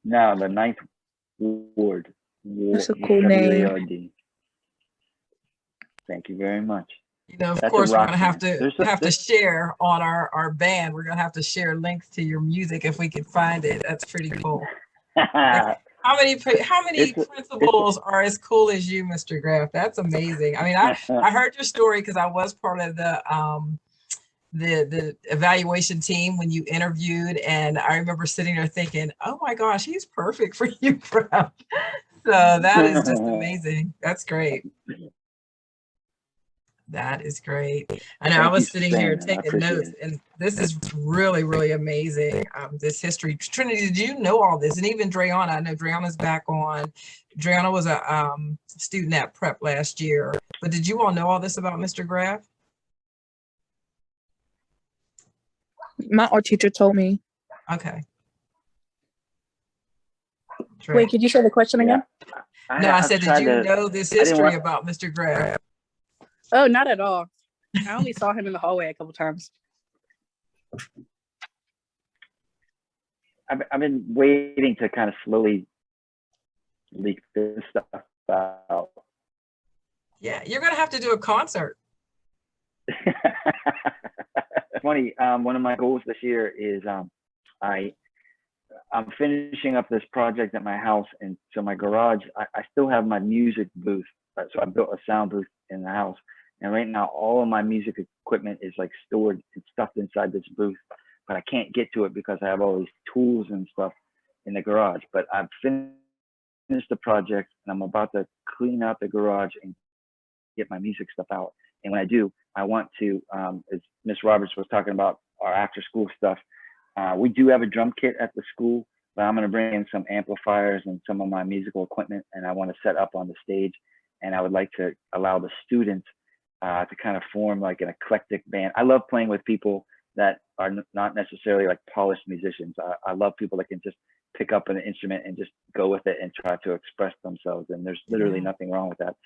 No, the Ninth Ward. That's a cool name. W-A-R-D. Thank you very much. You know, of That's course, we're rock gonna have band. to share on our band. We're gonna have to share links to your music if we can find it. That's pretty cool. Like, how many principals are as cool as you, Mr. Graf? That's amazing. I mean, I heard your story because I was part of the evaluation team when you interviewed, and I remember sitting there thinking, oh my gosh, he's perfect for UPrep. So that is just amazing. That's great. That is great. I know I was sitting here taking notes, and this is really, really amazing. This history. Trinity, did you know all this? And even Dreana, I know Dreana's back on. Dreana was a student at Prep last year, but did you all know all this about Mr. Graf? My art teacher told me. Okay. Wait, could you say the question again? No, I said, did you know this history about Mr. Graf? Oh, not at all. I only saw him in the hallway a couple times. I've been waiting to kind of slowly leak this stuff out. Yeah, you're gonna have to do a concert. Funny, one of my goals this year is I'm finishing up this project at my house, and so my garage, I still have my music booth. So I built a sound booth in the house, and right now all of my music equipment is like stored and stuffed inside this booth, but I can't get to it because I have all these tools and stuff in the garage. But I've finished the project, and I'm about to clean out the garage and get my music stuff out. And when I do, I want to, as Miss Roberts was talking about our after school stuff, we do have a drum kit at the school, but I'm going to bring in some amplifiers and some of my musical equipment, and I want to set up on the stage. And I would like to allow the students to kind of form like an eclectic band. I love playing with people that are not necessarily like polished musicians. I love people that can just pick up an instrument and just go with it and try to express themselves. And there's literally nothing wrong with that.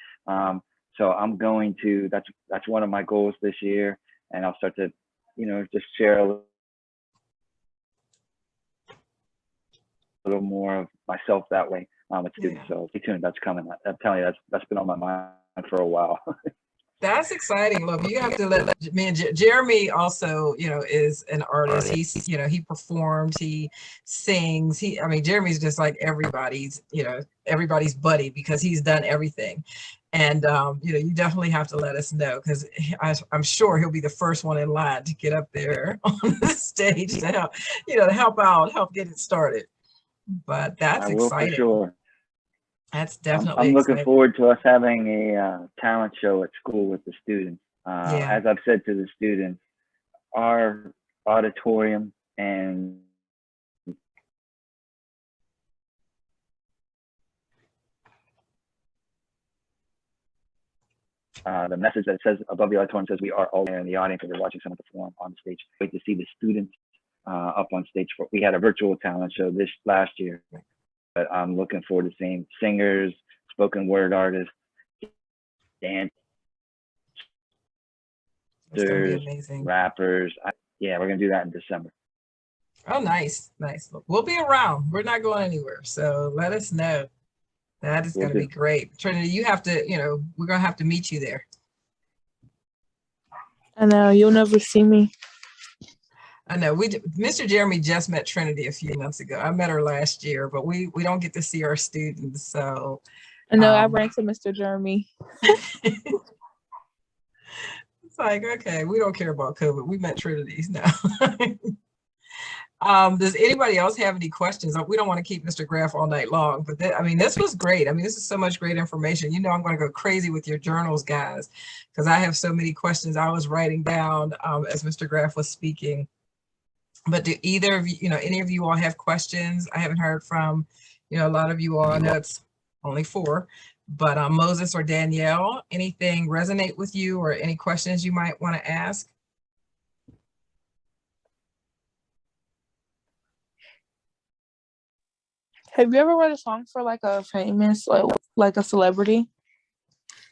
So I'm going to, that's one of my goals this year. And I'll start to, just share a little more of myself that way with students. So stay tuned, that's coming. I'm telling you, that's been on my mind for a while. That's exciting. Look, you have to let me and Jeremy also, is an artist. He's, he performs, he sings. Jeremy's just like everybody's buddy because he's done everything. And, you definitely have to let us know because I'm sure he'll be the first one in line to get up there on the stage to help, to help out, help get it started. But that's exciting. For sure. That's definitely. I'm looking forward to us having a talent show at school with the students. As I've said to the students, our auditorium and the message that says above the auditorium says we are all there in the audience, and we're watching someone perform on the stage. Wait to see the students up on stage. We had a virtual talent show this last year, but I'm looking forward to seeing singers, spoken word artists, dancers, That's gonna be amazing. rappers. Yeah, we're gonna do that in December. Oh, nice, nice. We'll be around. We're not going anywhere, so let us know. That is Will going to do. be great. Trinity, you have to, we're going to have to meet you there. I know, you'll never see me. I know Mr. Jeremy just met Trinity a few months ago. I met her last year, but we don't get to see our students. So I know, I ran to Mr. Jeremy. it's like, okay, we don't care about COVID. We met Trinity's now. Does anybody else have any questions? We don't want to keep Mr. Graf all night long, but this was great. This is so much great information. I'm going to go crazy with your journals, guys, because I have so many questions I was writing down as Mr. Graf was speaking. But do either of you, any of you all have questions? I haven't heard from, a lot of you all. I know it's only 4, but Moses or Danielle, anything resonate with you or any questions you might want to ask? Have you ever read a song for like a famous, like a celebrity?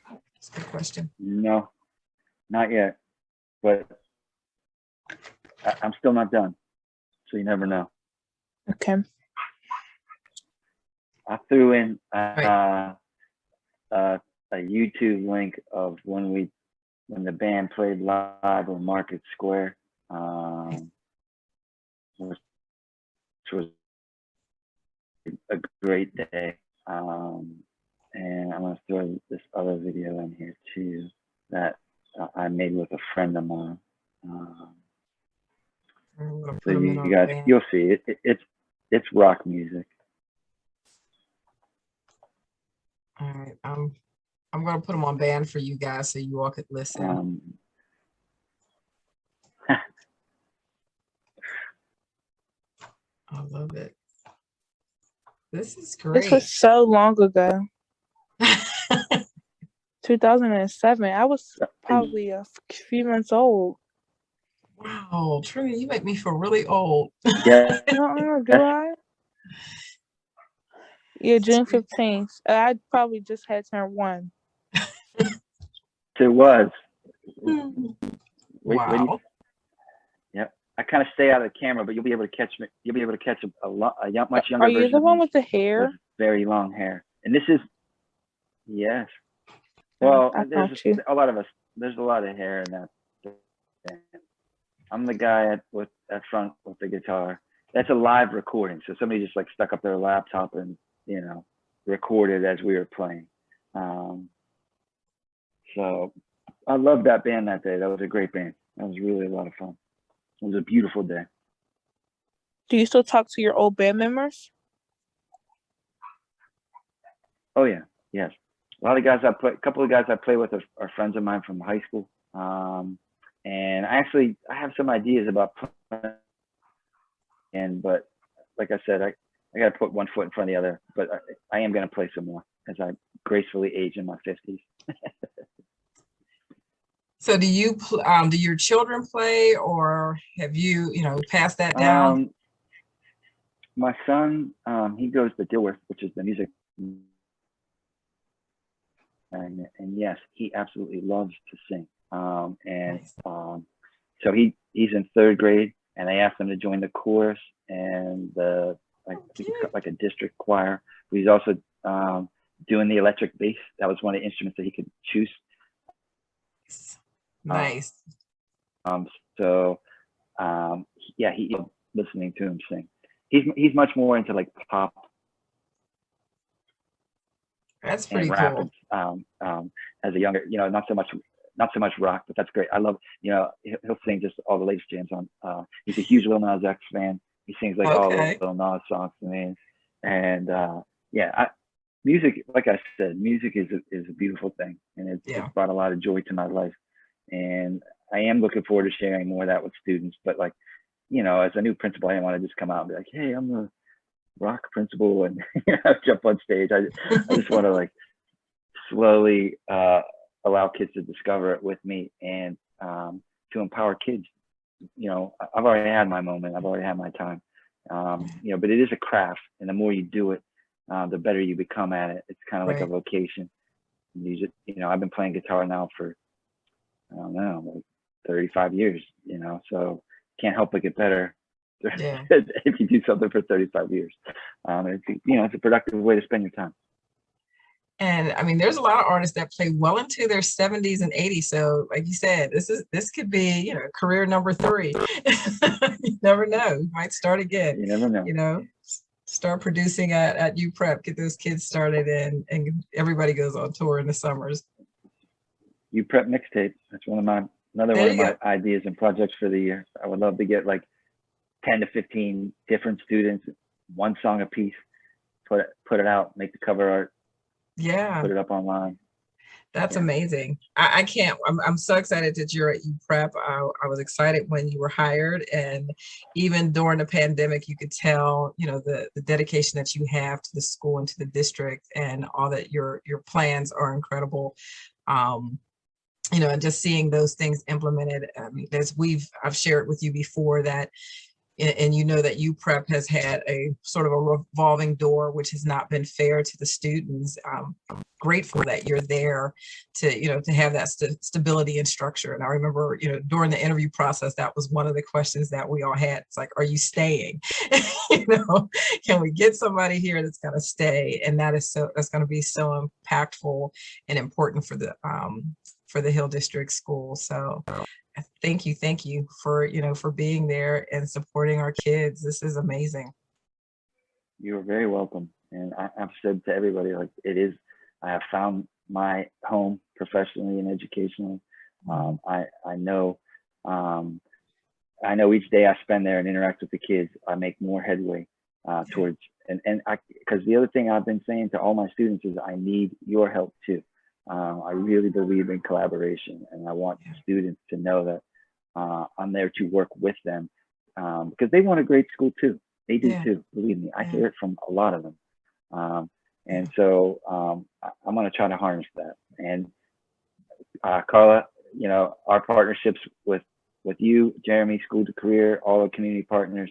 That's a good question. No, not yet, but I'm still not done. So you never know. Okay. I threw in a YouTube link of when the band played live on Market Square, which was a great day. And I'm gonna throw this other video in here too that I made with a friend of mine. So you guys, you'll see it's rock music. All right, I'm gonna put them on band for you guys so you all could listen. I love it. This is great. This was so long ago. 2007. I was probably a few months old. Wow, Trinity, you make me feel really old. Yeah. Do I? Yeah, June 15th. I probably just had turned 1. It was. Wow. Yep. I kind of stay out of the camera, but you'll be able to catch me. You'll be able to catch a much younger. Are you the one with the hair? With very long hair, and this is yes. Well, there's a lot of us. There's a lot of hair in that. I'm the guy at front with the guitar. That's a live recording, so somebody just like stuck up their laptop and recorded as we were playing. So I loved that band that day. That was a great band. That was really a lot of fun. It was a beautiful day. Do you still talk to your old band members? Oh yeah, yes. A lot of guys a couple of guys I play with are friends of mine from high school. And I have some ideas about playing, but like I said, I got to put one foot in front of the other. But I am going to play some more as I gracefully age in my 50s. So do your children play, or have you passed that down? My son, he goes to Dilworth, which is the music magnet, and yes, he absolutely loves to sing. So he's in 3rd grade, and I asked him to join the chorus and like a district choir. But he's also doing the electric bass. That was one of the instruments that he could choose. Nice. Yeah, he listening to him sing. He's much more into like pop. That's pretty cool. As a younger, not so much rock, but that's great. I love, he'll sing just all the latest jams on. He's a huge Lil Nas X fan. He sings like all the Lil Nas songs to me, and music, like I said, music is a beautiful thing, and it's brought a lot of joy to my life. And I am looking forward to sharing more of that with students. But like, as a new principal, I didn't want to just come out and be like, hey, I'm the rock principal and jump on stage. I just want to like slowly allow kids to discover it with me and to empower kids I've already had my moment. I've already had my time. But it is a craft, and the more you do it, the better you become at it. It's kind of like a vocation. You just, I've been playing guitar now for, I don't know, like 35 years, so can't help but get better if you do something for 35 years. It's a productive way to spend your time. And I mean, there's a lot of artists that play well into their 70s and 80s. So like you said, this could be, career number 3. You never know. You might start again. You never know. Start producing at UPrep, get those kids started, and everybody goes on tour in the summers. UPrep mixtape. That's another one of my ideas and projects for the year. I would love to get like 10 to 15 different students, one song a piece, put it out, make the cover art. Yeah. Put it up online. That's amazing. I can't, I'm so excited that you're at UPrep. I was excited when you were hired, and even during the pandemic, you could tell, the dedication that you have to the school and to the district, and all that your plans are incredible. And just seeing those things implemented. I mean, I've shared with you before that, and that UPrep has had a sort of a revolving door, which has not been fair to the students. I'm grateful that you're there to have that stability and structure. And I remember, during the interview process, that was one of the questions that we all had. It's like, are you staying? Can we get somebody here that's going to stay? And that's going to be so impactful and important for the Hill District School. So thank you for being there and supporting our kids. This is amazing. You're very welcome. And I've said to everybody, like, I have found my home professionally and educationally. I know each day I spend there and interact with the kids, I make more headway towards, because the other thing I've been saying to all my students is I need your help too. I really believe in collaboration, and I want students to know that I'm there to work with them, because they want a great school too. They do too, believe me. I hear it from a lot of them. And so I'm going to try to harness that. And Carla, our partnerships with you, Jeremy, School to Career, all the community partners,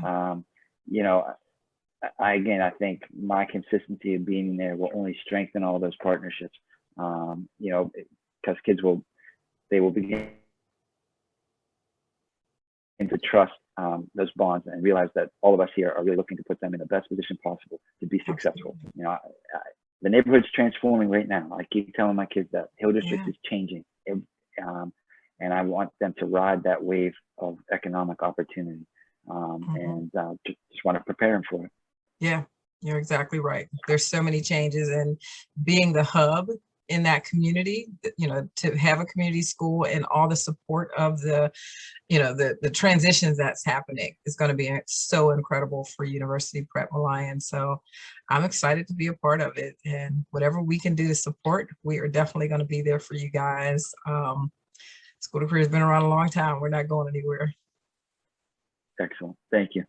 I think my consistency of being there will only strengthen all those partnerships. Because kids will begin to trust those bonds and realize that all of us here are really looking to put them in the best position possible to be successful. The neighborhood's transforming right now. I keep telling my kids that Hill District is changing, and I want them to ride that wave of economic opportunity, and just want to prepare them for it. Yeah, you're exactly right. There's so many changes, and being the hub in that community, to have a community school and all the support of the transitions that's happening is going to be so incredible for University Prep Malayan. So I'm excited to be a part of it, and whatever we can do to support, we are definitely going to be there for you guys. School to Career has been around a long time. We're not going anywhere. Excellent. Thank you.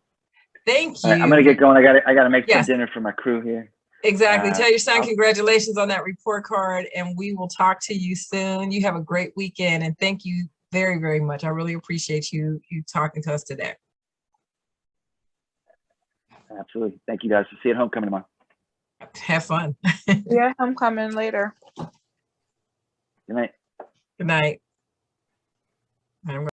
Thank you. Right, I'm going to get going. I got to make some dinner for my crew here. Exactly. Tell your son congratulations on that report card, and we will talk to you soon. You have a great weekend, and thank you very, very much. I really appreciate you talking to us today. Absolutely. Thank you, guys. See you at homecoming tomorrow. Have fun. Yeah, homecoming later. Good night. Good night.